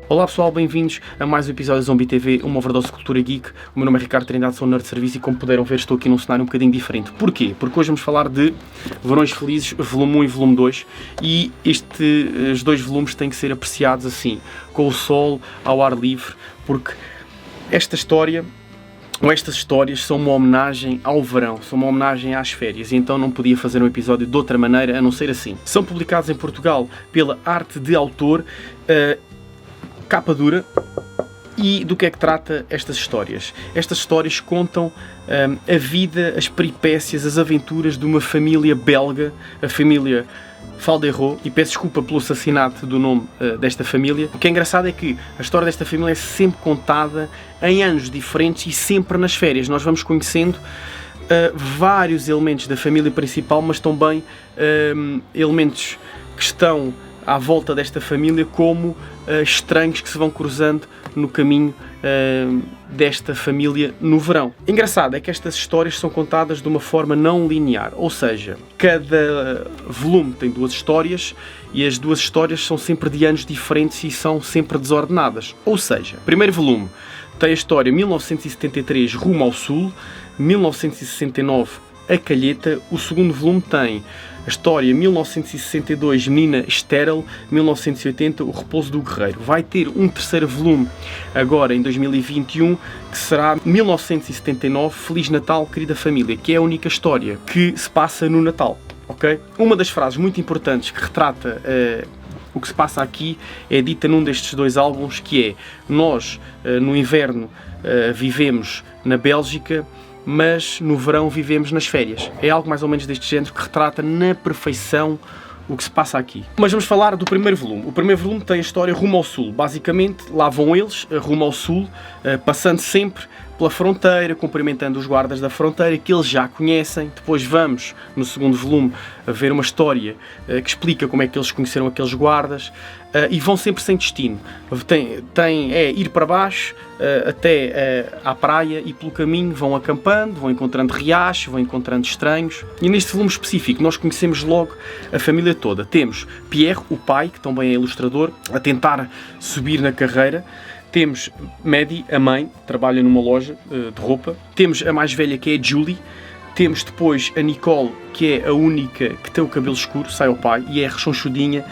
Olá pessoal, bem-vindos a mais um episódio da Zombie TV, uma overdose de cultura geek. O meu nome é Ricardo Trindade, sou nerd de serviço e como puderam ver estou aqui num cenário um bocadinho diferente. Porquê? Porque hoje vamos falar de Verões Felizes, volume 1 e volume 2 e estes dois volumes têm que ser apreciados assim, com o sol, ao ar livre, porque esta história, ou estas histórias, são uma homenagem ao verão, são uma homenagem às férias, e então não podia fazer um episódio de outra maneira a não ser assim. São publicados em Portugal pela Arte de Autor, capa dura. E do que é que trata estas histórias? Estas histórias contam a vida, as peripécias, as aventuras de uma família belga, a família Falderro, e peço desculpa pelo assassinato do nome desta família. O que é engraçado é que a história desta família é sempre contada em anos diferentes e sempre nas férias. Nós vamos conhecendo vários elementos da família principal, mas também elementos que estão à volta desta família como estranhos que se vão cruzando no caminho desta família no verão. Engraçado é que estas histórias são contadas de uma forma não linear, ou seja, cada volume tem duas histórias e as duas histórias são sempre de anos diferentes e são sempre desordenadas. Ou seja, o primeiro volume tem a história 1973 rumo ao sul, 1969 a Calheta. O segundo volume tem a história 1962, Menina Estéril, 1980, O Repouso do Guerreiro. Vai ter um terceiro volume agora em 2021, que será 1979, Feliz Natal, Querida Família, que é a única história que se passa no Natal. Okay? Uma das frases muito importantes que retrata o que se passa aqui é dita num destes dois álbuns, que é: nós no inverno vivemos na Bélgica, mas no verão vivemos nas férias. É algo mais ou menos deste género que retrata na perfeição o que se passa aqui. Mas vamos falar do primeiro volume. O primeiro volume tem a história rumo ao sul. Basicamente, lá vão eles, rumo ao sul, passando sempre pela fronteira, cumprimentando os guardas da fronteira, que eles já conhecem. Depois vamos, no segundo volume, a ver uma história que explica como é que eles conheceram aqueles guardas, e vão sempre sem destino. É ir para baixo, até à praia, e pelo caminho vão acampando, vão encontrando riachos, vão encontrando estranhos. E neste volume específico nós conhecemos logo a família toda. Temos Pierre, o pai, que também é ilustrador, a tentar subir na carreira. Temos Maddie, a mãe, que trabalha numa loja de roupa. Temos a mais velha, que é a Julie. Temos depois a Nicole, que é a única que tem o cabelo escuro, sai ao pai, e é rechonchudinha.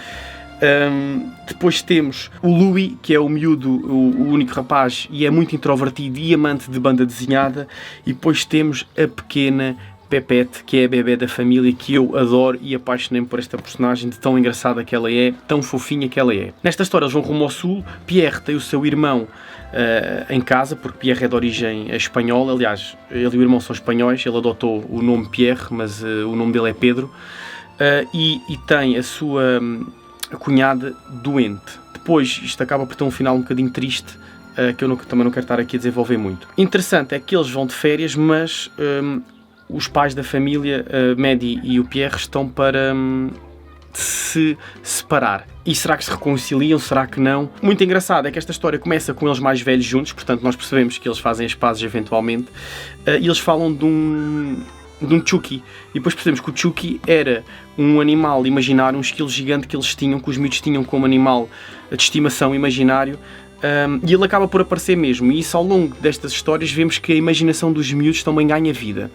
Depois temos o Louis, que é o miúdo, o único rapaz, e é muito introvertido e amante de banda desenhada. E depois temos a pequena Pepette, que é a bebé da família, que eu adoro e apaixonei-me por esta personagem, de tão engraçada que ela é, tão fofinha que ela é. Nesta história eles vão rumo ao sul. Pierre tem o seu irmão em casa, porque Pierre é de origem espanhola. Aliás, ele e o irmão são espanhóis. Ele adotou o nome Pierre, mas o nome dele é Pedro. E tem a sua cunhada doente. Depois isto acaba por ter um final um bocadinho triste, que eu também não quero estar aqui a desenvolver muito. Interessante é que eles vão de férias, mas os pais da família, Maddie e o Pierre, estão para se separar. E será que se reconciliam? Será que não? Muito engraçado é que esta história começa com eles mais velhos juntos, portanto nós percebemos que eles fazem as pazes eventualmente, e eles falam de um Chucky, e depois percebemos que o Chucky era um animal imaginário, um esquilo gigante que eles tinham, que os miúdos tinham como animal de estimação imaginário. E ele acaba por aparecer mesmo, e isso ao longo destas histórias vemos que a imaginação dos miúdos também ganha vida.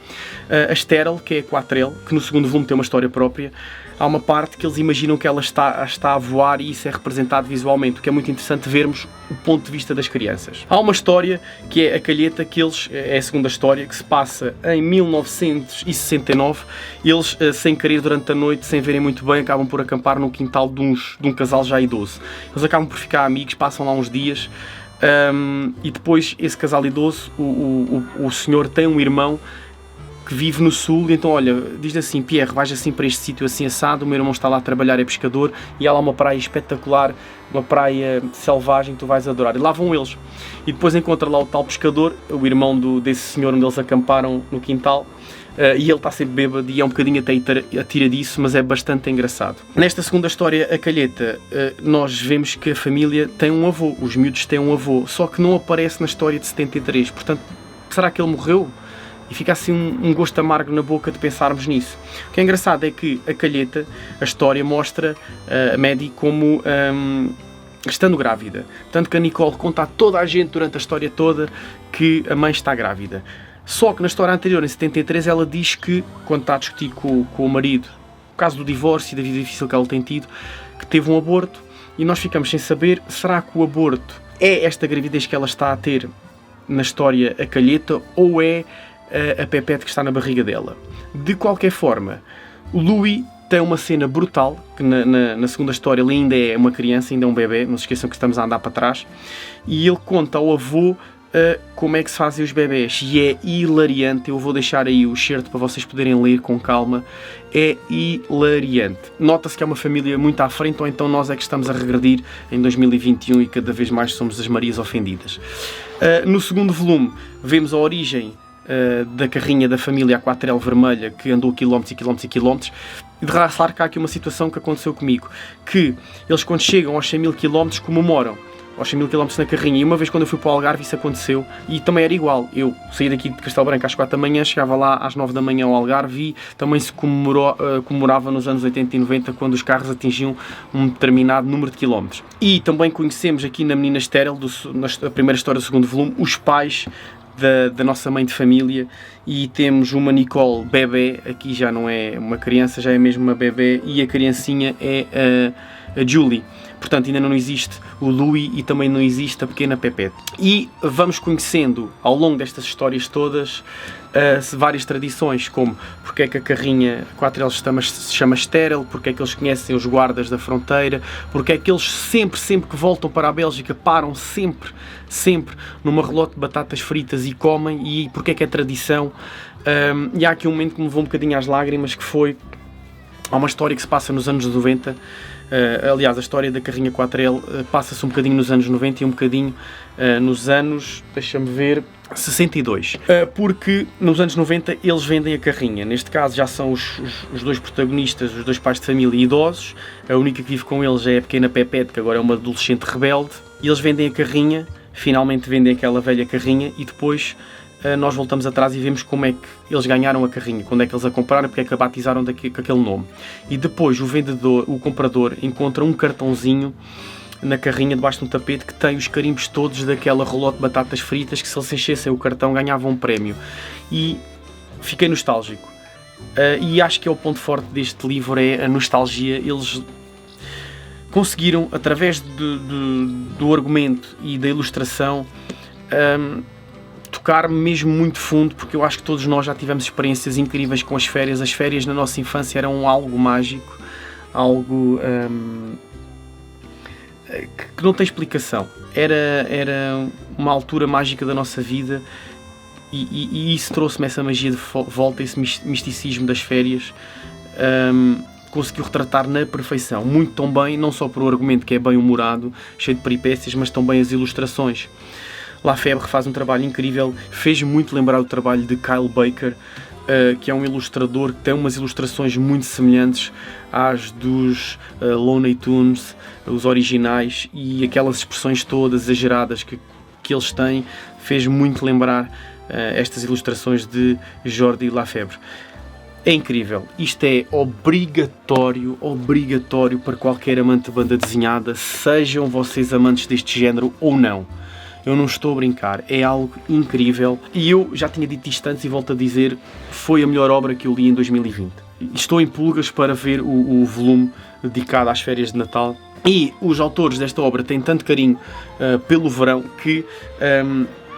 A Estéril, que é a Quatrelle, que no segundo volume tem uma história própria, há uma parte que eles imaginam que ela está a voar, e isso é representado visualmente, o que é muito interessante vermos o ponto de vista das crianças. Há uma história que é a Calheta, que é a segunda história, que se passa em 1969. Eles, sem querer, durante a noite, sem verem muito bem, acabam por acampar no quintal de um casal já idoso. Eles acabam por ficar amigos, passam lá uns dias, e depois esse casal idoso, o senhor tem um irmão que vive no sul, e então olha, diz assim: Pierre, vais assim para este sítio assim assado, o meu irmão está lá a trabalhar, é pescador, e há lá uma praia espetacular, uma praia selvagem que tu vais adorar. E lá vão eles, e depois encontra lá o tal pescador, o irmão desse senhor onde eles acamparam no quintal, e ele está sempre bêbado e é um bocadinho até atiradiço, mas é bastante engraçado. Nesta segunda história, a Calheta, nós vemos que a família tem um avô, os miúdos têm um avô, só que não aparece na história de 73, portanto, será que ele morreu? E fica assim um gosto amargo na boca de pensarmos nisso. O que é engraçado é que a Calheta, a história, mostra a Maddie como estando grávida. Tanto que a Nicole conta a toda a gente durante a história toda que a mãe está grávida. Só que na história anterior, em 73, ela diz que, quando está a discutir com o marido, o caso do divórcio e da vida difícil que ela tem tido, que teve um aborto, e nós ficamos sem saber, será que o aborto é esta gravidez que ela está a ter na história a calheta, ou é a Pepette que está na barriga dela? De qualquer forma, o Louis tem uma cena brutal, que na segunda história ele ainda é uma criança, ainda é um bebê, não se esqueçam que estamos a andar para trás, e ele conta ao avô como é que se fazem os bebés, e é hilariante. Eu vou deixar aí o excerto para vocês poderem ler com calma. É hilariante. Nota-se que é uma família muito à frente, ou então nós é que estamos a regredir em 2021 e cada vez mais somos as Marias ofendidas. No segundo volume vemos a origem da carrinha da família A4L vermelha, que andou quilómetros e quilómetros e quilómetros. E de realçar cá aqui uma situação que aconteceu comigo, que eles, quando chegam aos 100 mil quilómetros, comemoram aos 100 mil quilómetros na carrinha. E uma vez, quando eu fui para o Algarve, isso aconteceu, e também era igual. Eu saí daqui de Castelo Branco às 4 da manhã, chegava lá às 9 da manhã ao Algarve, e também se comemorava nos anos 80 e 90, quando os carros atingiam um determinado número de quilómetros. E também conhecemos aqui na Menina Estéril, na primeira história do segundo volume, os pais da nossa mãe de família, e temos uma Nicole bebê, aqui já não é uma criança, já é mesmo uma bebê, e a criancinha é a Julie. Portanto, ainda não existe o Louis e também não existe a pequena Pepette. E vamos conhecendo, ao longo destas histórias todas, várias tradições, como porque é que a carrinha 4L se chama estéril, porque é que eles conhecem os guardas da fronteira, porque é que eles sempre que voltam para a Bélgica param sempre numa relote de batatas fritas e comem, e porque é que é tradição. E há aqui um momento que me levou um bocadinho às lágrimas, que foi, há uma história que se passa nos anos 90, aliás, a história da carrinha 4L passa-se um bocadinho nos anos 90 e um bocadinho nos anos, deixa-me ver, 62. Porque nos anos 90 eles vendem a carrinha. Neste caso já são os dois protagonistas, os dois pais de família idosos. A única que vive com eles é a pequena Pepette, que agora é uma adolescente rebelde. E eles vendem a carrinha, finalmente vendem aquela velha carrinha, e depois nós voltamos atrás e vemos como é que eles ganharam a carrinha, quando é que eles a compraram, porque é que a batizaram com aquele nome. E depois o comprador, encontra um cartãozinho na carrinha debaixo de um tapete que tem os carimbos todos daquela relote de batatas fritas, que se eles enchessem o cartão ganhavam um prémio. E fiquei nostálgico. E acho que é o ponto forte deste livro, é a nostalgia. Eles conseguiram, através do argumento e da ilustração, tocar mesmo muito fundo, porque eu acho que todos nós já tivemos experiências incríveis com as férias. As férias na nossa infância eram algo mágico, algo que não tem explicação. Era uma altura mágica da nossa vida, e isso trouxe-me essa magia de volta, esse misticismo das férias. Conseguiu retratar na perfeição, muito tão bem, não só por o argumento, que é bem humorado, cheio de peripécias, mas também as ilustrações. Lafebre faz um trabalho incrível, fez muito lembrar o trabalho de Kyle Baker, que é um ilustrador que tem umas ilustrações muito semelhantes às dos Looney Tunes, os originais, e aquelas expressões todas exageradas que eles têm, fez muito lembrar estas ilustrações de Jordi Lafebre. É incrível, isto é obrigatório para qualquer amante de banda desenhada, sejam vocês amantes deste género ou não. Eu não estou a brincar, é algo incrível, e eu já tinha dito isto antes e volto a dizer, foi a melhor obra que eu li em 2020. Estou em pulgas para ver o volume dedicado às férias de Natal, e os autores desta obra têm tanto carinho pelo verão que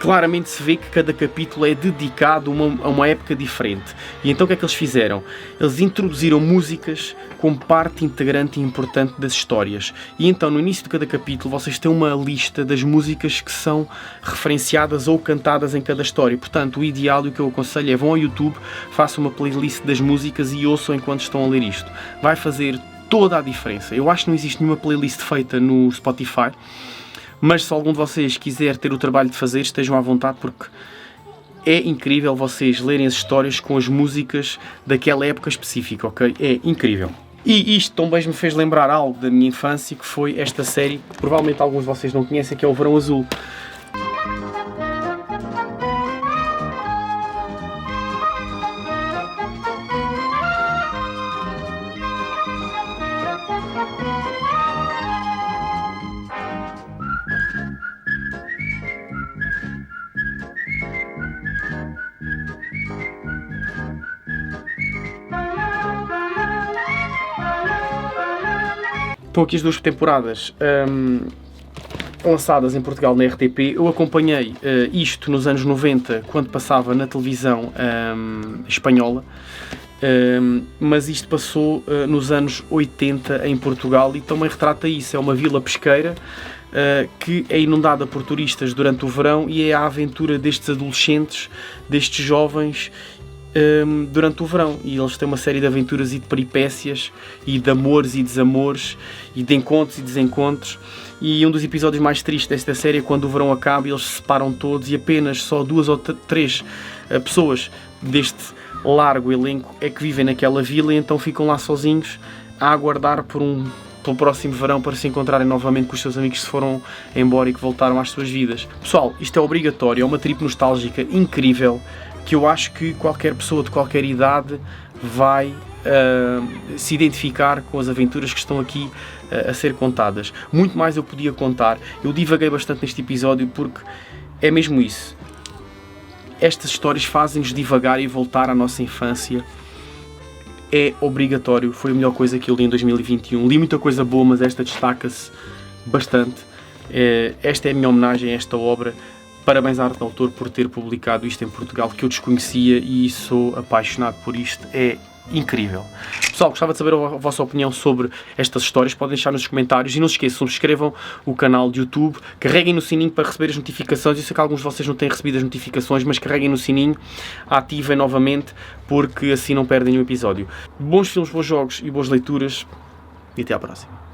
claramente se vê que cada capítulo é dedicado a uma época diferente. E então o que é que eles fizeram? Eles introduziram músicas como parte integrante e importante das histórias. E então no início de cada capítulo vocês têm uma lista das músicas que são referenciadas ou cantadas em cada história. Portanto, o ideal e o que eu aconselho é: vão ao YouTube, façam uma playlist das músicas e ouçam enquanto estão a ler isto. Vai fazer toda a diferença. Eu acho que não existe nenhuma playlist feita no Spotify, mas se algum de vocês quiser ter o trabalho de fazer, estejam à vontade, porque é incrível vocês lerem as histórias com as músicas daquela época específica, ok? É incrível. E isto também me fez lembrar algo da minha infância, que foi esta série, que provavelmente alguns de vocês não conhecem, que é o Verão Azul. Estão aqui as 2 temporadas lançadas em Portugal na RTP. Eu acompanhei isto nos anos 90, quando passava na televisão espanhola, mas isto passou nos anos 80 em Portugal e também retrata isso. É uma vila pesqueira que é inundada por turistas durante o verão e é a aventura destes adolescentes, destes jovens, durante o verão, e eles têm uma série de aventuras e de peripécias e de amores e desamores e de encontros e desencontros. E um dos episódios mais tristes desta série é quando o verão acaba e eles se separam todos e apenas só 2 ou 3 pessoas deste largo elenco é que vivem naquela vila, e então ficam lá sozinhos a aguardar pelo próximo verão para se encontrarem novamente com os seus amigos que se foram embora e que voltaram às suas vidas. Pessoal, isto é obrigatório, é uma trip nostálgica incrível que eu acho que qualquer pessoa de qualquer idade vai se identificar com as aventuras que estão aqui a ser contadas. Muito mais eu podia contar. Eu divaguei bastante neste episódio porque é mesmo isso. Estas histórias fazem-nos divagar e voltar à nossa infância. É obrigatório. Foi a melhor coisa que eu li em 2021. Li muita coisa boa, mas esta destaca-se bastante. Esta é a minha homenagem a esta obra. Parabéns à Arte do Autor por ter publicado isto em Portugal, que eu desconhecia, e sou apaixonado por isto. É incrível. Pessoal, gostava de saber a vossa opinião sobre estas histórias. Podem deixar nos comentários e não se esqueçam, subscrevam o canal de YouTube, carreguem no sininho para receber as notificações. Eu sei que alguns de vocês não têm recebido as notificações, mas carreguem no sininho, ativem novamente, porque assim não perdem nenhum episódio. Bons filmes, bons jogos e boas leituras, e até à próxima.